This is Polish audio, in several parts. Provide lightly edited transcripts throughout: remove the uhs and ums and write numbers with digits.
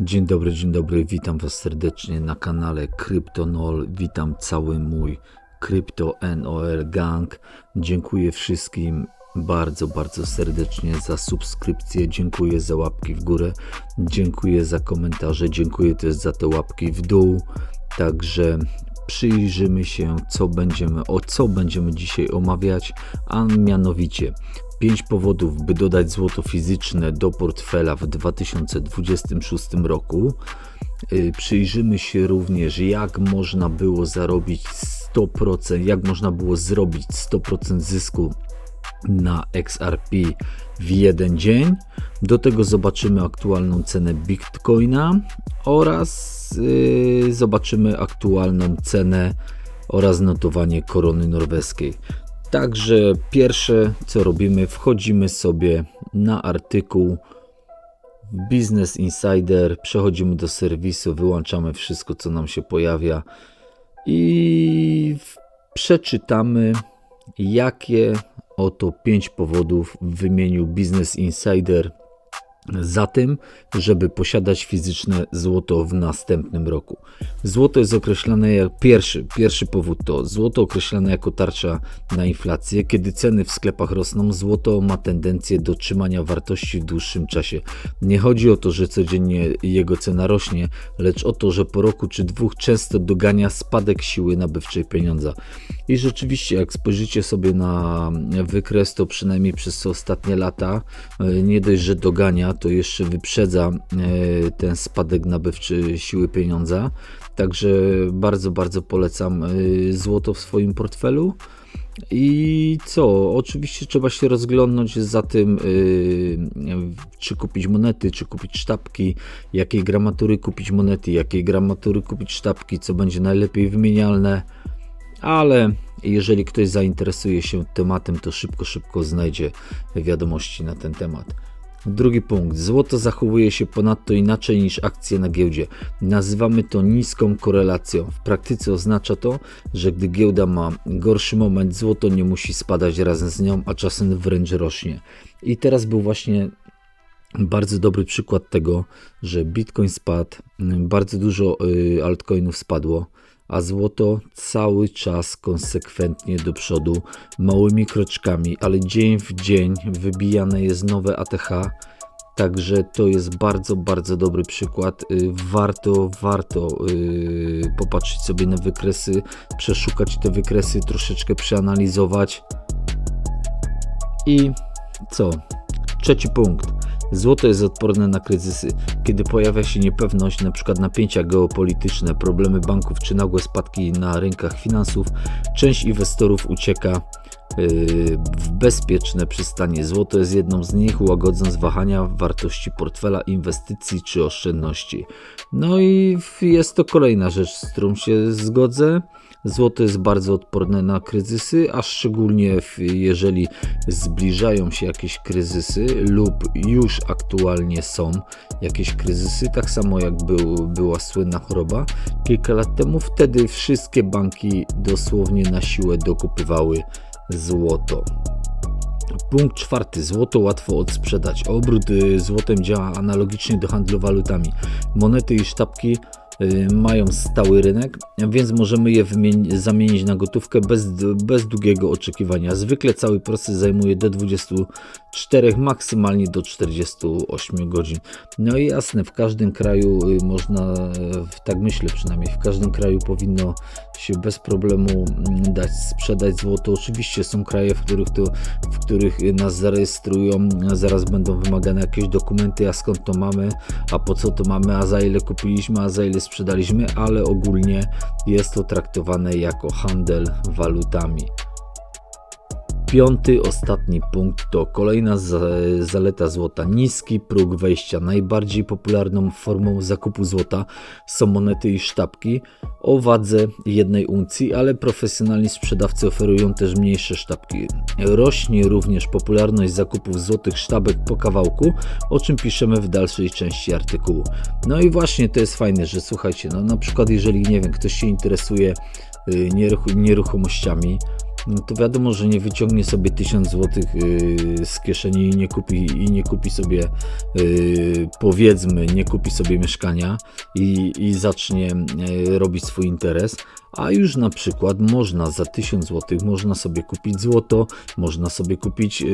Dzień dobry, witam Was serdecznie na kanale CryptoNol, witam cały mój CryptoNOL gang. Dziękuję wszystkim bardzo serdecznie za subskrypcję, dziękuję za łapki w górę, dziękuję za komentarze, dziękuję też za te łapki w dół. Także przyjrzymy się, co będziemy dzisiaj omawiać, a mianowicie 5 powodów, by dodać złoto fizyczne do portfela w 2026 roku. Przyjrzymy się również, jak można było zarobić 100%, jak można było zrobić 100% zysku na XRP w jeden dzień. Do tego zobaczymy aktualną cenę Bitcoina oraz zobaczymy aktualną cenę oraz notowanie korony norweskiej. Także pierwsze co robimy, wchodzimy sobie na artykuł w Business Insider, przechodzimy do serwisu, wyłączamy wszystko co nam się pojawia i przeczytamy, jakie oto 5 powodów wymienił Business Insider za tym, żeby posiadać fizyczne złoto w następnym roku. Złoto jest określane jak pierwszy powód to złoto określane jako tarcza na inflację. Kiedy ceny w sklepach rosną, złoto ma tendencję do trzymania wartości w dłuższym czasie. Nie chodzi o to, że codziennie jego cena rośnie, lecz o to, że po roku czy dwóch często dogania spadek siły nabywczej pieniądza. I rzeczywiście, jak spojrzycie sobie na wykres, to przynajmniej przez ostatnie lata nie dość, że dogania, to jeszcze wyprzedza ten spadek nabywczy siły pieniądza. Także bardzo polecam złoto w swoim portfelu. I co? Oczywiście trzeba się rozglądnąć za tym, czy kupić monety, czy kupić sztabki, jakiej gramatury kupić monety, jakiej gramatury kupić sztabki, co będzie najlepiej wymienialne. Ale jeżeli ktoś zainteresuje się tematem, to szybko znajdzie wiadomości na ten temat. Drugi punkt. Złoto zachowuje się ponadto inaczej niż akcje na giełdzie. Nazywamy to niską korelacją. W praktyce oznacza to, że gdy giełda ma gorszy moment, złoto nie musi spadać razem z nią, a czasem wręcz rośnie. I teraz był właśnie bardzo dobry przykład tego, że Bitcoin spadł, bardzo dużo altcoinów spadło, a złoto cały czas konsekwentnie do przodu, małymi kroczkami, ale dzień w dzień wybijane jest nowe ATH, także to jest bardzo dobry przykład. Warto popatrzeć sobie na wykresy, przeszukać te wykresy, troszeczkę przeanalizować. I co? Trzeci punkt. Złoto jest odporne na kryzysy. Kiedy pojawia się niepewność, np. napięcia geopolityczne, problemy banków czy nagłe spadki na rynkach finansów, część inwestorów ucieka w bezpieczne przystanie. Złoto jest jedną z nich, łagodząc wahania wartości portfela, inwestycji czy oszczędności. No i jest to kolejna rzecz, z którą się zgodzę. Złoto jest bardzo odporne na kryzysy, a szczególnie jeżeli zbliżają się jakieś kryzysy lub już aktualnie są jakieś kryzysy, tak samo jak była słynna choroba kilka lat temu, wtedy wszystkie banki dosłownie na siłę dokupywały złoto. Punkt czwarty. Złoto łatwo odsprzedać. Obrót złotem działa analogicznie do handlu walutami. Monety i sztabki mają stały rynek, więc możemy je zamienić na gotówkę bez długiego oczekiwania. Zwykle cały proces zajmuje do 24, maksymalnie do 48 godzin. No i jasne, w każdym kraju można, tak myślę przynajmniej, w każdym kraju powinno się bez problemu dać sprzedać złoto. Oczywiście są kraje, w których nas zarejestrują, zaraz będą wymagane jakieś dokumenty, a skąd to mamy, a po co to mamy, a za ile kupiliśmy, a za ile sprzedaliśmy, ale ogólnie jest to traktowane jako handel walutami. Piąty, ostatni punkt to kolejna zaleta złota. Niski próg wejścia. Najbardziej popularną formą zakupu złota są monety i sztabki o wadze 1 uncji, ale profesjonalni sprzedawcy oferują też mniejsze sztabki. Rośnie również popularność zakupów złotych sztabek po kawałku, o czym piszemy w dalszej części artykułu. No i właśnie to jest fajne, że słuchajcie, no na przykład jeżeli, nie wiem, ktoś się interesuje nieruchomościami, no to wiadomo, że nie wyciągnie sobie 1000 zł z kieszeni i nie kupi sobie, powiedzmy, nie kupi sobie mieszkania i zacznie robić swój interes, a już na przykład można za 1000 zł można sobie kupić złoto, można sobie kupić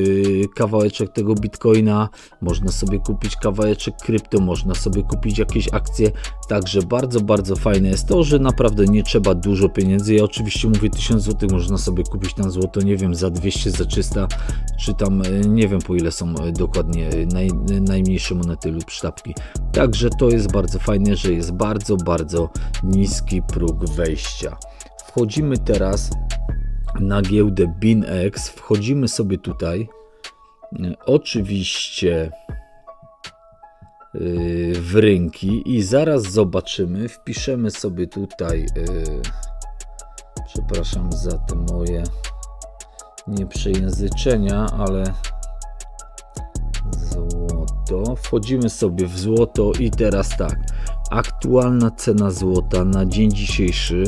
kawałeczek tego bitcoina, można sobie kupić kawałeczek krypto, można sobie kupić jakieś akcje, także bardzo, bardzo fajne jest to, że naprawdę nie trzeba dużo pieniędzy. Ja oczywiście mówię 1000 zł, można sobie kupić tam złoto, nie wiem, za 200, za 300, czy tam nie wiem po ile są dokładnie najmniejsze monety lub sztabki. Także to jest bardzo fajne, że jest bardzo, bardzo niski próg wejścia. Wchodzimy teraz na giełdę BinX, wchodzimy sobie tutaj, oczywiście w rynki i zaraz zobaczymy, wpiszemy sobie tutaj, przepraszam za te moje nieprzejęzyczenia, ale złoto, wchodzimy sobie w złoto i teraz tak, aktualna cena złota na dzień dzisiejszy,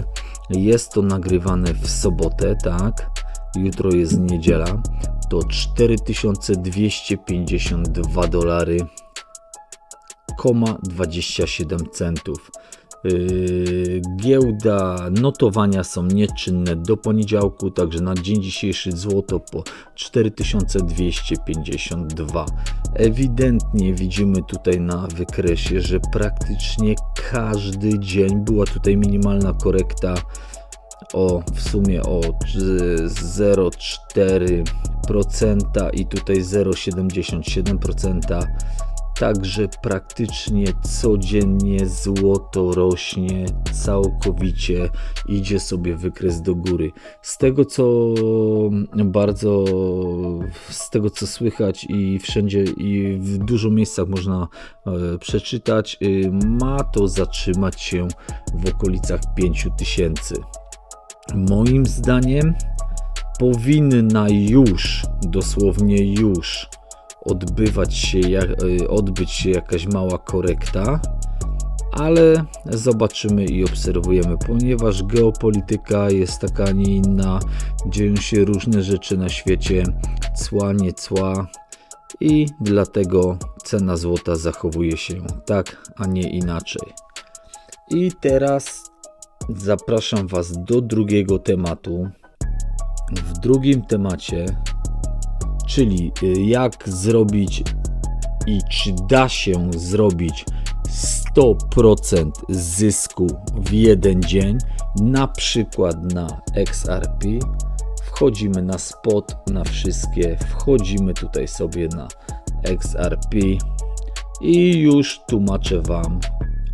jest to nagrywane w sobotę, tak, jutro jest niedziela, to 4252 dolary, 27 centów. Giełda, notowania są nieczynne do poniedziałku, także na dzień dzisiejszy złoto po 4252. Ewidentnie widzimy tutaj na wykresie, że praktycznie każdy dzień była tutaj minimalna korekta w sumie o 0,4% i tutaj 0,77%. Także praktycznie codziennie złoto rośnie całkowicie, idzie sobie wykres do góry. Z tego co słychać i wszędzie i w dużo miejscach można przeczytać, ma to zatrzymać się w okolicach 5000. Moim zdaniem powinna już, dosłownie już odbyć się jakaś mała korekta, ale zobaczymy i obserwujemy, ponieważ geopolityka jest taka, a nie inna, dzieją się różne rzeczy na świecie, cła, nie cła i dlatego cena złota zachowuje się tak, a nie inaczej. I teraz zapraszam Was do drugiego tematu. W drugim temacie, czyli jak zrobić i czy da się zrobić 100% zysku w jeden dzień, na przykład na XRP. Wchodzimy na spot, na wszystkie, wchodzimy tutaj sobie na XRP i już tłumaczę Wam,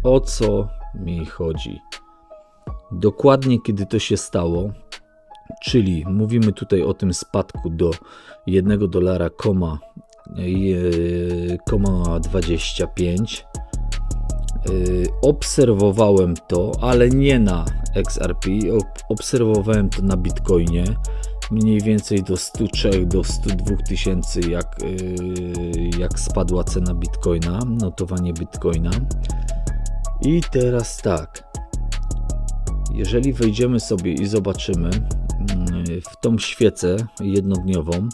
o co mi chodzi. Dokładnie kiedy to się stało, czyli mówimy tutaj o tym spadku do $1,25. Obserwowałem to, ale nie na XRP, obserwowałem to na Bitcoinie, mniej więcej do 103 do 102 tysięcy, jak spadła cena Bitcoina, notowanie Bitcoina. I teraz tak, jeżeli wejdziemy sobie i zobaczymy w tą świecę jednodniową,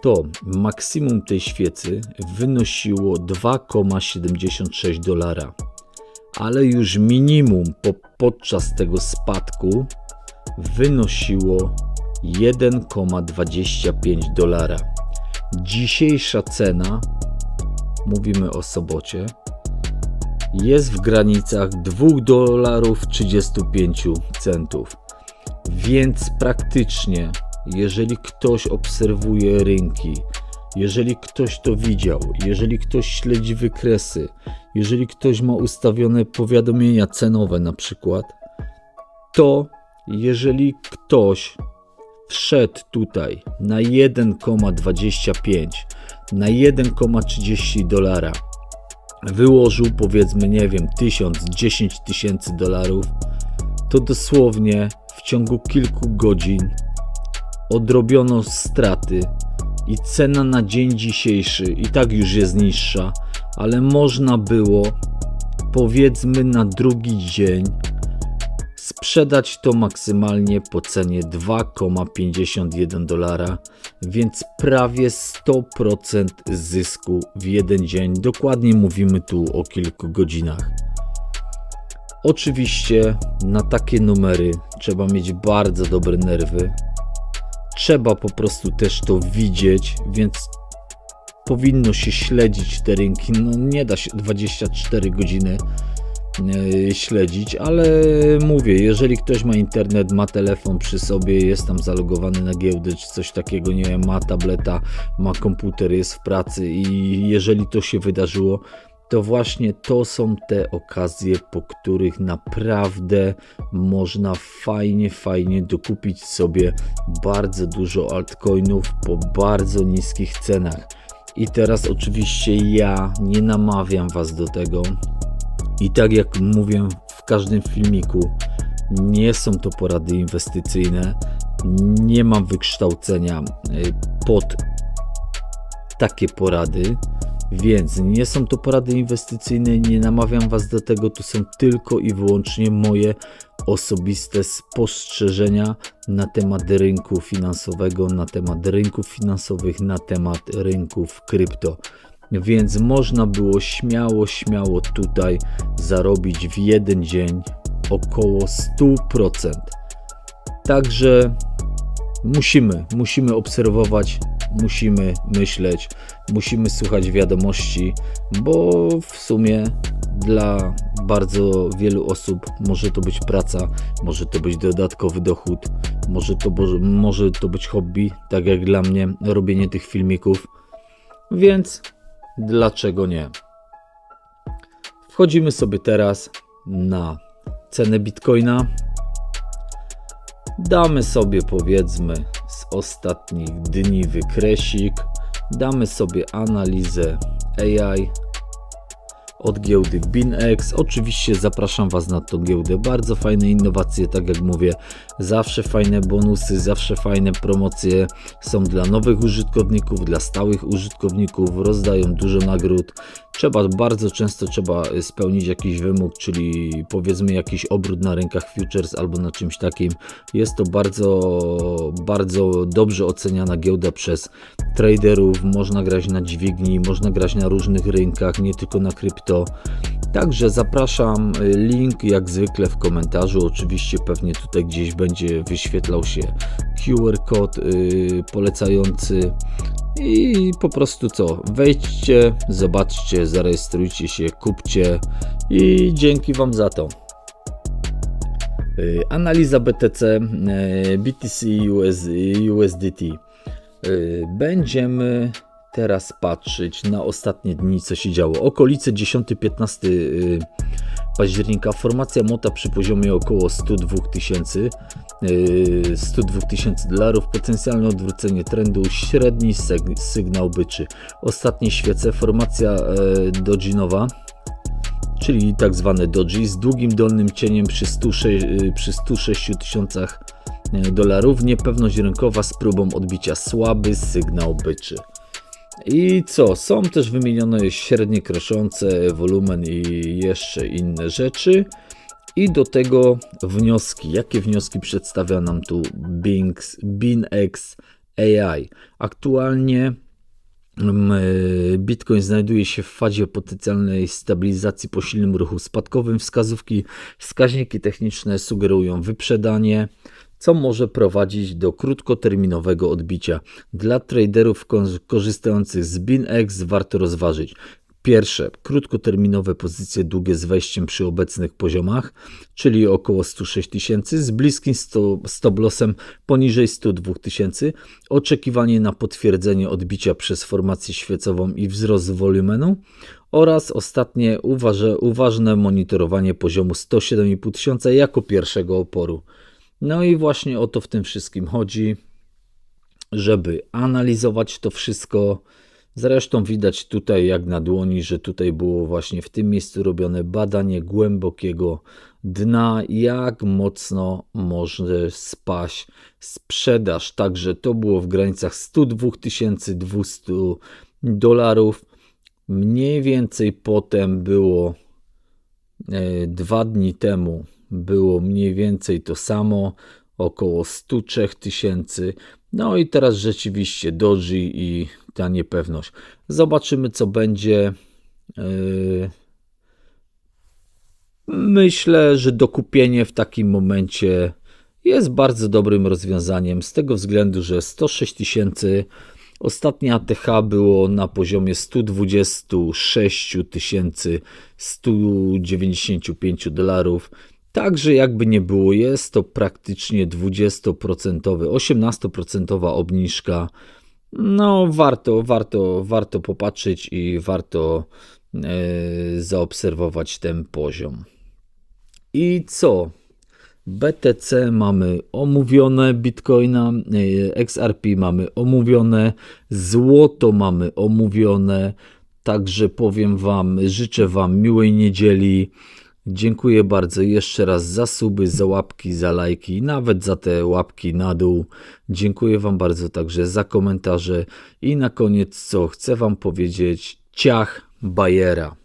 to maksimum tej świecy wynosiło $2,76, ale już minimum podczas tego spadku wynosiło $1,25. Dzisiejsza cena, mówimy o sobocie, jest w granicach $2,35. Więc praktycznie, jeżeli ktoś obserwuje rynki, jeżeli ktoś to widział, jeżeli ktoś śledzi wykresy, jeżeli ktoś ma ustawione powiadomienia cenowe na przykład, to jeżeli ktoś wszedł tutaj na 1,25, na $1,30, wyłożył powiedzmy, nie wiem, 1000, 10 tysięcy dolarów, to dosłownie w ciągu kilku godzin odrobiono straty i cena na dzień dzisiejszy i tak już jest niższa, ale można było powiedzmy na drugi dzień sprzedać to maksymalnie po cenie $2,51, więc prawie 100% zysku w jeden dzień. Dokładnie mówimy tu o kilku godzinach. Oczywiście na takie numery trzeba mieć bardzo dobre nerwy. Trzeba po prostu też to widzieć, więc powinno się śledzić te rynki. No nie da się 24 godziny śledzić, ale mówię, jeżeli ktoś ma internet, ma telefon przy sobie, jest tam zalogowany na giełdę czy coś takiego, nie wiem, ma tableta, ma komputer, jest w pracy i jeżeli to się wydarzyło, to właśnie to są te okazje, po których naprawdę można fajnie dokupić sobie bardzo dużo altcoinów po bardzo niskich cenach. I teraz oczywiście ja nie namawiam Was do tego i tak jak mówię w każdym filmiku, nie są to porady inwestycyjne, nie mam wykształcenia pod takie porady, więc nie są to porady inwestycyjne, nie namawiam Was do tego, to są tylko i wyłącznie moje osobiste spostrzeżenia na temat rynku finansowego, na temat rynków finansowych, na temat rynków krypto. Więc można było śmiało tutaj zarobić w jeden dzień około 100%. Także musimy obserwować, musimy myśleć, musimy słuchać wiadomości, bo w sumie dla bardzo wielu osób może to być praca, może to być dodatkowy dochód, może to być hobby, tak jak dla mnie robienie tych filmików, więc dlaczego nie? Wchodzimy sobie teraz na cenę Bitcoina. Damy sobie powiedzmy z ostatnich dni wykresik, damy sobie analizę AI od giełdy BinX. Oczywiście zapraszam Was na tą giełdę, bardzo fajne innowacje, tak jak mówię, zawsze fajne bonusy, zawsze fajne promocje są dla nowych użytkowników, dla stałych użytkowników, rozdają dużo nagród. Bardzo często trzeba spełnić jakiś wymóg, czyli powiedzmy jakiś obrót na rynkach futures albo na czymś takim. Jest to bardzo dobrze oceniana giełda przez traderów, można grać na dźwigni, można grać na różnych rynkach, nie tylko na krypto. Także zapraszam, link jak zwykle w komentarzu, oczywiście pewnie tutaj gdzieś będzie wyświetlał się QR kod polecający i po prostu wejdźcie, zobaczcie, zarejestrujcie się, kupcie i dzięki Wam za to. Analiza BTC, BTC USDT. Będziemy teraz patrzeć na ostatnie dni, co się działo. Okolice 10-15 października, formacja MOTA przy poziomie około 102 tysięcy dolarów, potencjalne odwrócenie trendu, średni sygnał byczy. Ostatnie świece, formacja dojinowa, czyli tak zwane doji z długim dolnym cieniem przy 106 tysiącach dolarów, niepewność rynkowa z próbą odbicia, słaby sygnał byczy. I są też wymienione średnie kroczące, wolumen i jeszcze inne rzeczy. I do tego wnioski. Jakie wnioski przedstawia nam tu BinX AI? Aktualnie Bitcoin znajduje się w fazie potencjalnej stabilizacji po silnym ruchu spadkowym. Wskaźniki techniczne sugerują wyprzedanie, co może prowadzić do krótkoterminowego odbicia. Dla traderów korzystających z BinX warto rozważyć: pierwsze, krótkoterminowe pozycje długie z wejściem przy obecnych poziomach, czyli około 106 tysięcy, z bliskim stop lossem poniżej 102 tysięcy, oczekiwanie na potwierdzenie odbicia przez formację świecową i wzrost wolumenu, oraz ostatnie, uważne monitorowanie poziomu 107,5 tysiąca jako pierwszego oporu. No i właśnie o to w tym wszystkim chodzi, żeby analizować to wszystko. Zresztą widać tutaj jak na dłoni, że tutaj było właśnie w tym miejscu robione badanie głębokiego dna, jak mocno może spaść sprzedaż. Także to było w granicach 102 200 dolarów. Mniej więcej potem było 2 dni temu było mniej więcej to samo, około 103 tysięcy. No i teraz rzeczywiście doji i ta niepewność. Zobaczymy, co będzie. Myślę, że dokupienie w takim momencie jest bardzo dobrym rozwiązaniem z tego względu, że 106 tysięcy, ostatnia ATH było na poziomie 126 195 dolarów. Także jakby nie było, jest to praktycznie 20%, 18% obniżka. No warto popatrzeć i warto zaobserwować ten poziom. I co? BTC mamy omówione, Bitcoina, XRP mamy omówione, złoto mamy omówione. Także powiem Wam, życzę Wam miłej niedzieli. Dziękuję bardzo jeszcze raz za suby, za łapki, za lajki, nawet za te łapki na dół. Dziękuję Wam bardzo także za komentarze. I na koniec co chcę Wam powiedzieć, ciach bajera.